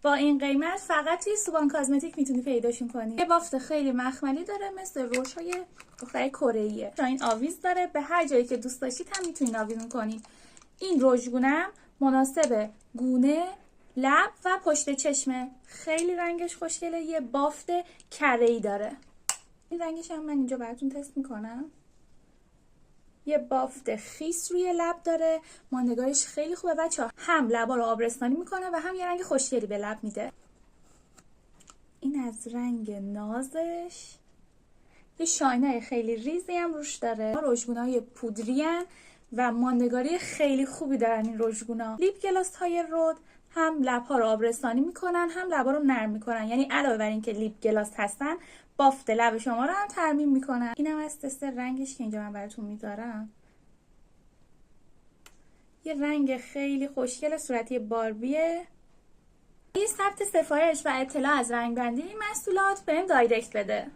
با این قیمت فقط توی سوبان کازمتیک میتونی پیداشون کنی. یه بافت خیلی مخملی داره، مثل روش‌های دخترای کره‌ایه. این آویز داره، به هر جایی که دوست داشتید هم میتونین آویزون کنید. این رژگونه مناسب گونه، لب و پشت چشمه. خیلی رنگش خوشگله، یه بافت کره‌ای داره. این رنگش هم من اینجا براتون تست میکنم. یه بافت خیس روی لب داره، ماندگاریش خیلی خوبه بچه‌ها. هم لبا رو آبرستانی میکنه و هم یه رنگ خوشگلی به لب میده. این از رنگ نازش. یه شاینای خیلی ریزی هم روش داره. رژگونای پودری هن و ماندگاری خیلی خوبی دارن این رژگونا. لیپ گلاس های رود هم لب‌ها رو آبرستانی میکنن، هم لب‌ها رو نرم میکنن. یعنی علاوه بر اینکه لیپ گلاس هستن، بافت لب شما رو هم ترمیم میکنن. اینم از تست رنگش که اینجا من براتون میذارم. یه رنگ خیلی خوشگل، صورتی باربیه. این ثبت سفارش و اطلاع از رنگ بندی این محصولات بهم دایرکت بده.